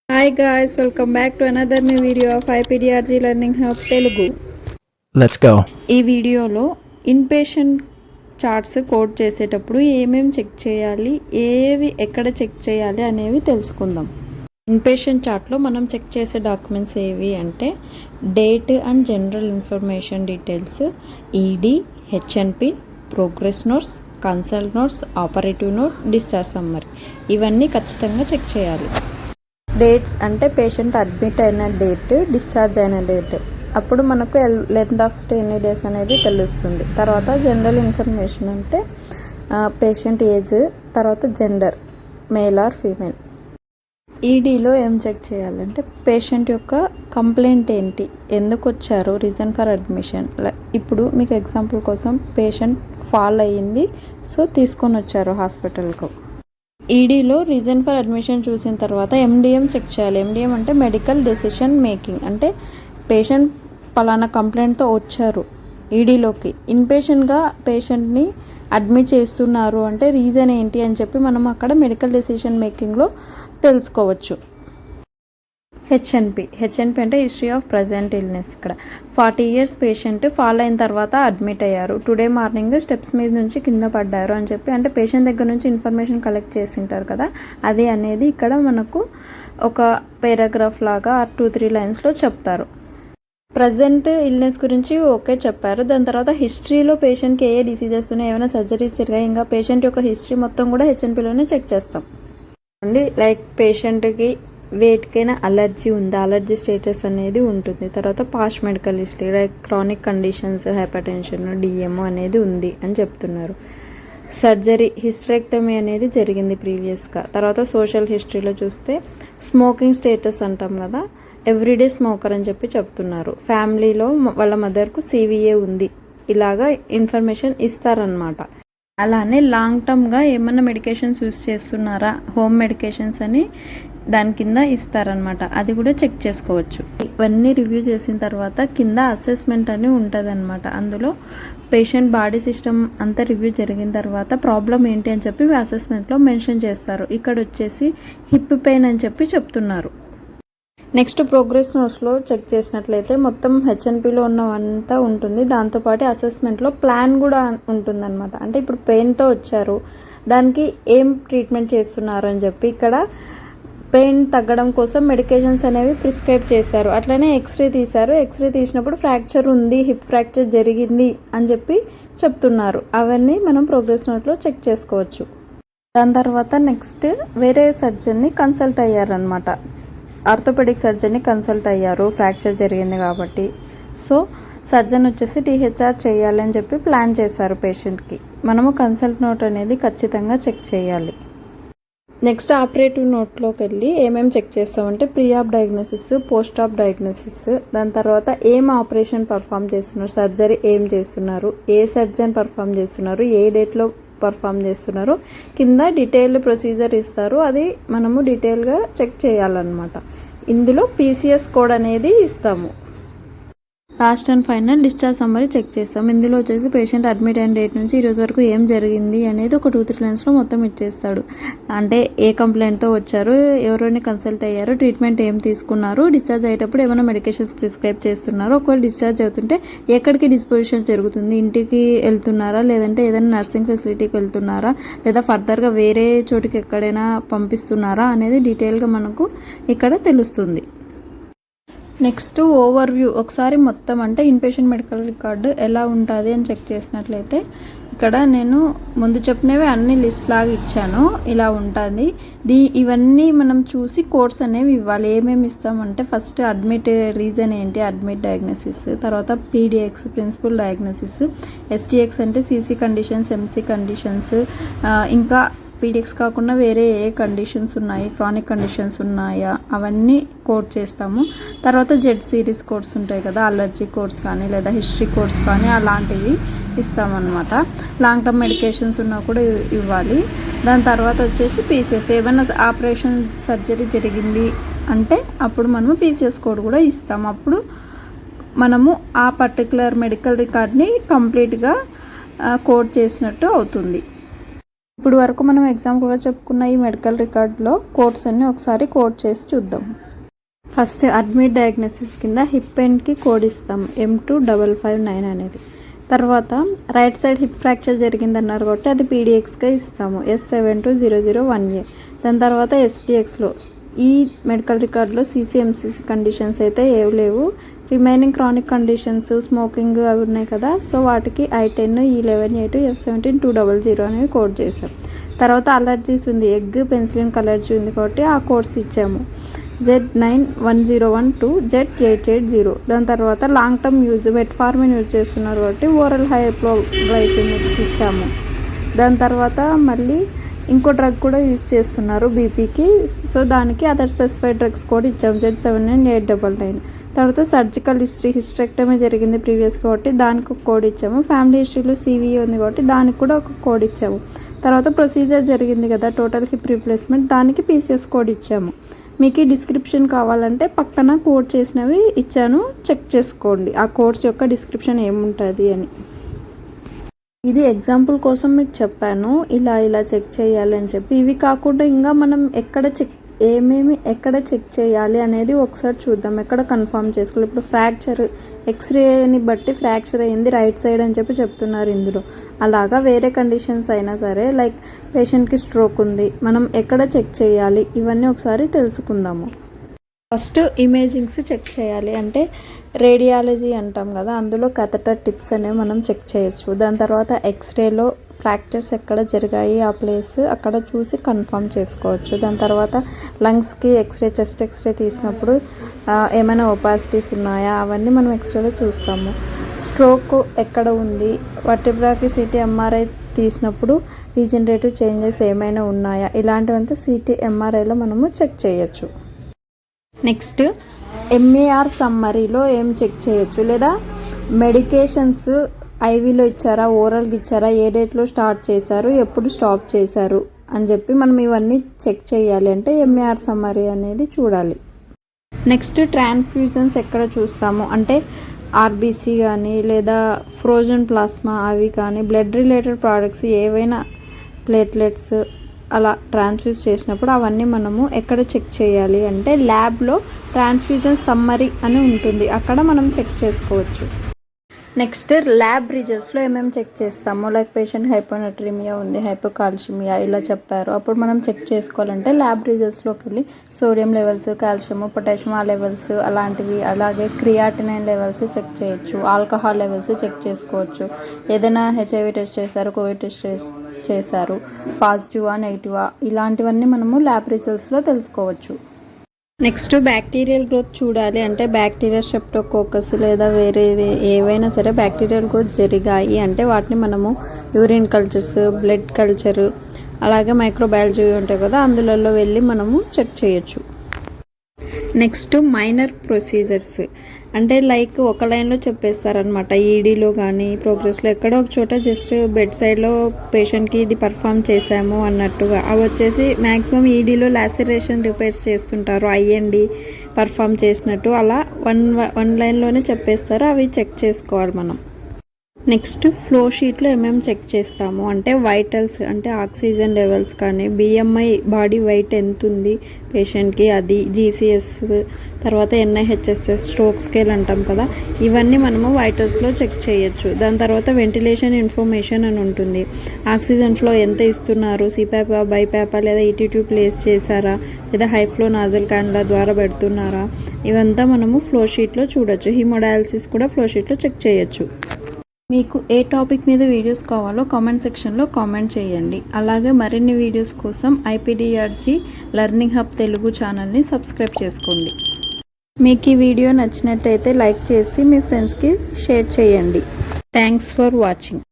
Hi guys, welcome back to another new video of IPDRG Learning Hub Telugu. Let's go. ఈ వీడియోలో inpatient charts code చేసేటప్పుడు ఏమేమి check చేయాలి, ఏవి ఎక్కడ చెక్ చేయాలి అనేవి తెలుసుకుందాం. ఇన్పేషెంట్ చార్ట్లో మనం చెక్ చేసే డాక్యుమెంట్స్ ఏవి అంటే date and general information details, ED, HNP, progress notes, consult notes, operative note, discharge summary ఇవన్నీ ఖచ్చితంగా చెక్ చేయాలి. డేట్స్ అంటే పేషెంట్ అడ్మిట్ అయిన డేట్, డిశ్చార్జ్ అయిన డేట్, అప్పుడు మనకు లెంత్ ఆఫ్ స్టే ఎన్ని డేస్ అనేది తెలుస్తుంది. తర్వాత జనరల్ ఇన్ఫర్మేషన్ అంటే పేషెంట్ ఏజ్, తర్వాత జెండర్, మేల్ ఆర్ ఫీమేల్. ఈడీలో ఏం చెక్ చేయాలంటే పేషెంట్ యొక్క కంప్లైంట్ ఏంటి, ఎందుకు వచ్చారు, రీజన్ ఫర్ అడ్మిషన్. ఇప్పుడు మీకు ఎగ్జాంపుల్ కోసం పేషెంట్ ఫాల్ అయ్యింది, సో తీసుకొని వచ్చారు హాస్పిటల్కు. ఈడీలో రీజన్ ఫర్ అడ్మిషన్ చూసిన తర్వాత ఎండిఎం చెక్ చేయాలి. ఎండిఎం అంటే మెడికల్ డెసిషన్ మేకింగ్, అంటే పేషెంట్ పలానా కంప్లైంట్తో వచ్చారు ఈడీలోకి, ఇన్పేషెంట్గా పేషెంట్ని అడ్మిట్ చేస్తున్నారు అంటే రీజన్ ఏంటి అని చెప్పి మనం అక్కడ మెడికల్ డెసిషన్ మేకింగ్లో తెలుసుకోవచ్చు. హెచ్ఎన్పి అంటే హిస్టరీ ఆఫ్ ప్రజెంట్ ఇల్నెస్. ఇక్కడ 40 years పేషెంట్ ఫాల్ అయిన తర్వాత అడ్మిట్ అయ్యారు, టుడే మార్నింగ్ స్టెప్స్ మీద నుంచి కింద పడ్డారు అని చెప్పి, అంటే పేషెంట్ దగ్గర నుంచి ఇన్ఫర్మేషన్ కలెక్ట్ చేసింటారు కదా, అది అనేది ఇక్కడ మనకు ఒక పారాగ్రాఫ్ లాగా 2-3 లైన్స్లో చెప్తారు. ప్రజెంట్ ఇల్నెస్ గురించి ఓకే చెప్పారు, దాని తర్వాత హిస్టరీలో పేషెంట్కి ఏ డిసీజెస్ ఉన్నాయి, ఏమైనా సర్జరీస్ జరిగాయి, ఇంకా పేషెంట్ యొక్క హిస్టరీ మొత్తం కూడా హెచ్ఎన్పిలోనే చెక్ చేస్తాం అండి. లైక్ పేషెంట్కి వేటికైనా అలర్జీ ఉందా, అలర్జీ స్టేటస్ అనేది ఉంటుంది. తర్వాత past medical history like chronic conditions, hypertension, DMO అనేది ఉంది అని చెప్తున్నారు. సర్జరీ హిస్టరెక్టమీ అనేది జరిగింది ప్రీవియస్గా. తర్వాత సోషల్ హిస్టరీలో చూస్తే స్మోకింగ్ స్టేటస్ అంటాం కదా, ఎవ్రీడే స్మోకర్ అని చెప్పి చెప్తున్నారు. ఫ్యామిలీలో వాళ్ళ మదర్కు సివిఏ ఉంది, ఇలాగా ఇన్ఫర్మేషన్ ఇస్తారనమాట. అలానే లాంగ్ టర్మ్గా ఏమన్నా మెడికేషన్స్ యూస్ చేస్తున్నారా, హోమ్ మెడికేషన్స్ అని దాని కింద ఇస్తారనమాట, అది కూడా చెక్ చేసుకోవచ్చు. ఇవన్నీ రివ్యూ చేసిన తర్వాత కింద అసెస్మెంట్ అని ఉంటుంది అనమాట. అందులో పేషెంట్ బాడీ సిస్టమ్ అంతా రివ్యూ జరిగిన తర్వాత ప్రాబ్లం ఏంటి అని చెప్పి అసెస్మెంట్లో మెన్షన్ చేస్తారు. ఇక్కడ వచ్చేసి హిప్ పెయిన్ అని చెప్పి చెప్తున్నారు. నెక్స్ట్ ప్రోగ్రెస్ నోట్స్లో చెక్ చేసినట్లయితే మొత్తం హెచ్ఎన్పిలో ఉన్నవంతా ఉంటుంది, దాంతోపాటు అసెస్మెంట్లో ప్లాన్ కూడా ఉంటుందన్నమాట. అంటే ఇప్పుడు పెయిన్తో వచ్చారు, దానికి ఏం ట్రీట్మెంట్ చేస్తున్నారు అని చెప్పి ఇక్కడ పెయిన్ తగ్గడం కోసం మెడికేషన్స్ అనేవి ప్రిస్క్రైబ్ చేశారు. అట్లనే ఎక్స్రే తీశారు, ఎక్స్రే తీసినప్పుడు ఫ్రాక్చర్ ఉంది, హిప్ ఫ్రాక్చర్ జరిగింది అని చెప్పి చెప్తున్నారు. అవన్నీ మనం ప్రోగ్రెస్ నోట్లో చెక్ చేసుకోవచ్చు. దాని తర్వాత నెక్స్ట్ వేరే సర్జన్ని కన్సల్ట్ అయ్యారనమాట, ఆర్థోపెడిక్ సర్జన్ని కన్సల్ట్ అయ్యారు, ఫ్రాక్చర్ జరిగింది కాబట్టి. సో సర్జన్ వచ్చేసి టీహెచ్ఆర్ చేయాలి అని చెప్పి ప్లాన్ చేశారు పేషెంట్కి. మనము కన్సల్ట్ నోట్ అనేది ఖచ్చితంగా చెక్ చేయాలి. నెక్స్ట్ ఆపరేటివ్ నోట్లోకి వెళ్ళి ఏమేమి చెక్ చేస్తామంటే ప్రీ ఆప్ డయాగ్నోసిస్, పోస్ట్ ఆప్ డయాగ్నోసిస్, దాని తర్వాత ఏం ఆపరేషన్ పర్ఫామ్ చేస్తున్నారు, సర్జరీ ఏం చేస్తున్నారు, ఏ సర్జన్ పర్ఫామ్ చేస్తున్నారు, ఏ డేట్లో పర్ఫామ్ చేస్తున్నారు, కింద డీటెయిల్డ్ ప్రొసీజర్ ఇస్తారు, అది మనము డీటెయిల్గా చెక్ చేయాలన్నమాట. ఇందులో పీసీఎస్ కోడ్ అనేది ఇస్తాము. Last and final discharge summary check చేస్తాం. ఇందులో వచ్చేసి పేషెంట్ అడ్మిట్ అయిన డేట్ నుంచి ఈరోజు వరకు ఏం జరిగింది అనేది ఒక 2-3 లైన్స్లో మొత్తం ఇచ్చేస్తాడు. అంటే ఏ కంప్లైంట్తో వచ్చారు, ఎవరిని కన్సల్ట్ అయ్యారు, ట్రీట్మెంట్ ఏం తీసుకున్నారు, డిశ్చార్జ్ అయ్యేటప్పుడు ఏమైనా మెడికేషన్స్ ప్రిస్క్రైబ్ చేస్తున్నారు, ఒకవేళ డిశ్చార్జ్ అవుతుంటే ఎక్కడికి డిస్పోజిషన్ జరుగుతుంది, ఇంటికి వెళ్తున్నారా, లేదంటే ఏదైనా నర్సింగ్ ఫెసిలిటీకి వెళ్తున్నారా, లేదా ఫర్దర్గా వేరే చోటుకి ఎక్కడైనా పంపిస్తున్నారా అనేది డీటెయిల్గా మనకు ఇక్కడ తెలుస్తుంది. నెక్స్ట్ ఓవర్వ్యూ ఒకసారి మొత్తం, అంటే ఇన్పేషెంట్ మెడికల్ రికార్డు ఎలా ఉంటుంది అని చెక్ చేసినట్లయితే ఇక్కడ నేను ముందు చెప్పినవి అన్ని లిస్ట్ లాగా ఇచ్చాను, ఇలా ఉంటుంది. ఇవన్నీ మనం చూసి కోడ్స్ అనేవి ఇవ్వాలి. ఏమేమి ఇస్తామంటే ఫస్ట్ అడ్మిట్ రీజన్ ఏంటి, అడ్మిట్ డయాగ్నోసిస్, తర్వాత పీడిఎక్స్ ప్రిన్సిపల్ డయాగ్నోసిస్, ఎస్టీఎక్స్ అంటే సీసీ కండిషన్స్, ఎంసీ కండిషన్స్, ఇంకా పీడిఎక్స్ కాకుండా వేరే ఏ కండిషన్స్ ఉన్నాయి, క్రానిక్ కండిషన్స్ ఉన్నాయా, అవన్నీ కోడ్ చేస్తాము. తర్వాత జెడ్ సిరీస్ కోడ్స్ ఉంటాయి కదా, అలర్జీ కోడ్స్ కానీ లేదా హిస్టరీ కోడ్స్ కానీ అలాంటివి ఇస్తామన్నమాట. లాంగ్ టర్మ్ మెడికేషన్స్ ఉన్నా కూడా ఇవ్వాలి. దాని తర్వాత వచ్చేసి పీసీఎస్, ఏమైనా ఆపరేషన్ సర్జరీ జరిగింది అంటే అప్పుడు మనము పీసీఎస్ కోడ్ కూడా ఇస్తాము. అప్పుడు మనము ఆ పర్టికులర్ మెడికల్ రికార్డ్ని కంప్లీట్గా కోడ్ చేసినట్టు అవుతుంది. ఇప్పుడు వరకు మనం ఎగ్జాంపుల్గా చెప్పుకున్న ఈ మెడికల్ రికార్డ్లో కోడ్స్ అన్ని ఒకసారి కోడ్ చేసి చూద్దాం. ఫస్ట్ అడ్మిట్ డయాగ్నోసిస్ కింద హిప్ పెయిన్కి కోడ్ ఇస్తాం M2559 అనేది. తర్వాత రైట్ సైడ్ హిప్ ఫ్రాక్చర్ జరిగిందన్నారు కాబట్టి అది PDXగా ఇస్తాము S720001A. దాని తర్వాత SDXలో ఈ మెడికల్ రికార్డులో CCMCC కండిషన్స్ అయితే ఏవి లేవు. రిమైనింగ్ క్రానిక్ కండిషన్స్ స్మోకింగ్ అవి ఉన్నాయి కదా, సో వాటికి I10 E11A2 F17200 అనేవి కోడ్ చేసాం. తర్వాత అలర్జీస్ ఉంది, ఎగ్ పెన్సిలిన్ అలర్జీ ఉంది కాబట్టి ఆ కోడ్స్ ఇచ్చాము Z9101 Z880. దాని తర్వాత long term use metformin use చేస్తున్నారు కాబట్టి ఓరల్ హైపోగ్లైసెమిక్స్ ఇచ్చాము. దాని తర్వాత మళ్ళీ ఇంకో డ్రగ్ కూడా యూజ్ చేస్తున్నారు బీపీకి, సో దానికి అదర్ స్పెసిఫైడ్ డ్రగ్స్ కూడా ఇచ్చాము Z798899. తర్వాత సర్జికల్ హిస్టరెక్టమీ జరిగింది ప్రీవియస్ కాబట్టి దానికి ఒక కోడ్ ఇచ్చాము. ఫ్యామిలీ హిస్టరీలో CVE ఉంది కాబట్టి దానికి కూడా ఒక కోడ్ ఇచ్చాము. తర్వాత ప్రొసీజర్ జరిగింది కదా టోటల్ హిప్ రీప్లేస్మెంట్, దానికి PCS కోడ్ ఇచ్చాము. మీకు డిస్క్రిప్షన్ కావాలంటే పక్కన కోడ్ చేసినవి ఇచ్చాను, చెక్ చేసుకోండి ఆ కోడ్స్ యొక్క డిస్క్రిప్షన్ ఏముంటుంది అని. ఇది ఎగ్జాంపుల్ కోసం మీకు చెప్పాను, ఇలా చెక్ చేయాలి అని చెప్పి. ఇవి కాకుండా ఇంకా మనం ఎక్కడ చెక్ చేయాలి అనేది ఒకసారి చూద్దాం, ఎక్కడ కన్ఫర్మ్ చేసుకోవాలి. ఇప్పుడు ఫ్రాక్చర్ ఎక్స్రేని బట్టి ఫ్రాక్చర్ అయింది రైట్ సైడ్ అని చెప్పి చెప్తున్నారు ఇందులో. అలాగా వేరే కండిషన్స్ అయినా సరే లైక్ పేషెంట్కి స్ట్రోక్ ఉంది, మనం ఎక్కడ చెక్ చేయాలి ఇవన్నీ ఒకసారి తెలుసుకుందాము. ఫస్ట్ ఇమేజింగ్స్ చెక్ చేయాలి అంటే రేడియాలజీ అంటాం కదా, అందులో కథటర్ టిప్స్ అనేవి మనం చెక్ చేయొచ్చు. దాని తర్వాత ఎక్స్రేలో ఫ్రాక్చర్స్ ఎక్కడ జరిగాయి ఆ ప్లేస్ అక్కడ చూసి కన్ఫర్మ్ చేసుకోవచ్చు. దాని తర్వాత లంగ్స్కి చెస్ట్ ఎక్స్రే తీసినప్పుడు ఏమైనా ఒపాసిటీస్ ఉన్నాయా అవన్నీ మనం ఎక్స్రేలో చూస్తాము. స్ట్రోక్ ఎక్కడ ఉంది, వర్టిబ్రాకి CT MRI తీసినప్పుడు రీజనరేటివ్ చేంజెస్ ఏమైనా ఉన్నాయా ఇలాంటివంతా CT MRIలో మనము చెక్ చేయొచ్చు. నెక్స్ట్ MAR సమ్మరీలో ఏం చెక్ చేయొచ్చు, లేదా మెడికేషన్స్ ఐవీలో ఇచ్చారా ఓరల్కి ఇచ్చారా, ఏ డేట్లో స్టార్ట్ చేశారు ఎప్పుడు స్టాప్ చేశారు అని చెప్పి మనం ఇవన్నీ చెక్ చేయాలి అంటే MAR సమ్మరీ అనేది చూడాలి. నెక్స్ట్ ట్రాన్స్ఫ్యూజన్స్ ఎక్కడ చూస్తాము అంటే RBC కానీ లేదా ఫ్రోజన్ ప్లాస్మా అవి కానీ బ్లడ్ రిలేటెడ్ ప్రోడక్ట్స్ ఏవైనా ప్లేట్లెట్స్ అలా ట్రాన్స్ఫ్యూజ్ చేసినప్పుడు అవన్నీ మనము ఎక్కడ చెక్ చేయాలి అంటే ల్యాబ్లో ట్రాన్స్ఫ్యూజన్ సమ్మరీ అని ఉంటుంది, అక్కడ మనం చెక్ చేసుకోవచ్చు. నెక్స్ట్ ల్యాబ్ రిజల్ట్స్లో ఏమేమి చెక్ చేస్తాము, లైక్ పేషెంట్ హైపోనట్రీమియా ఉంది, హైపోకాల్షిమియా ఇలా చెప్పారు, అప్పుడు మనం చెక్ చేసుకోవాలంటే ల్యాబ్ రిజల్ట్స్లోకి వెళ్ళి సోడియం లెవెల్స్, కాల్షియం, పొటాషియం ఆ లెవెల్స్ అలాంటివి, అలాగే క్రియాటినైన్ లెవెల్స్ చెక్ చేయొచ్చు, ఆల్కహాల్ లెవెల్స్ చెక్ చేసుకోవచ్చు. ఏదైనా HIV టెస్ట్ చేశారు, కోవిడ్ టెస్ట్ చేశారు, పాజిటివా నెగిటివా ఇలాంటివన్నీ మనము ల్యాబ్ రిజల్ట్స్లో తెలుసుకోవచ్చు. నెక్స్ట్ బ్యాక్టీరియల్ గ్రోత్ చూడాలి అంటే బ్యాక్టీరియా స్ట్రెప్టోకోకస్ లేదా వేరే ఏవైనా సరే బ్యాక్టీరియల్ గ్రోత్ జరిగాయి అంటే వాటిని మనము యూరిన్ కల్చర్స్, బ్లడ్ కల్చర్ అలాగే మైక్రోబయాలజీ ఉంటాయి కదా అందులో వెళ్ళి మనము చెక్ చేయొచ్చు. నెక్స్ట్ మైనర్ ప్రొసీజర్స్ అంటే లైక్ ఒక లైన్లో చెప్పేస్తారనమాట, EDలో కానీ ప్రోగ్రెస్లో ఎక్కడో ఒక చోట జస్ట్ బెడ్ సైడ్లో పేషెంట్కి ఇది పర్ఫామ్ చేసాము అన్నట్టుగా. అవి వచ్చేసి మ్యాక్సిమం EDలో లాసిరేషన్ రిపేర్స్ చేస్తుంటారు, IND పర్ఫామ్ చేసినట్టు అలా వన్ లైన్లోనే చెప్పేస్తారు, అవి చెక్ చేసుకోవాలి మనం. నెక్స్ట్ ఫ్లో షీట్లో ఏమేమి చెక్ చేస్తాము అంటే వైటల్స్ అంటే ఆక్సిజన్ లెవెల్స్ కానీ BMI బాడీ వెయిట్ ఎంత ఉంది పేషెంట్కి అది, GCS తర్వాత NIHSS స్ట్రోక్ స్కేల్ అంటాం కదా ఇవన్నీ మనము వైటల్స్లో చెక్ చేయొచ్చు. దాని తర్వాత వెంటిలేషన్ ఇన్ఫర్మేషన్ అని ఉంటుంది, ఆక్సిజన్ ఫ్లో ఎంత ఇస్తున్నారు, CPAP BiPAP లేదా ET ట్యూబ్ ప్లేస్ చేశారా లేదా హై ఫ్లో నాజల్ క్యాన్యులా ద్వారా పెడుతున్నారా ఇవంతా మనము ఫ్లో షీట్లో చూడొచ్చు. హీమోడయాలసిస్ కూడా ఫ్లో షీట్లో చెక్ చేయొచ్చు. మీకు ఏ టాపిక్ మీద వీడియోస్ కావాలో కామెంట్ సెక్షన్లో కామెంట్ చేయండి. అలాగే మరిన్ని వీడియోస్ కోసం IPDRG లెర్నింగ్ హబ్ తెలుగు ఛానల్ని సబ్స్క్రైబ్ చేసుకోండి. మీకు ఈ వీడియో నచ్చినట్టయితే లైక్ చేసి మీ ఫ్రెండ్స్కి షేర్ చేయండి. Thanks for watching.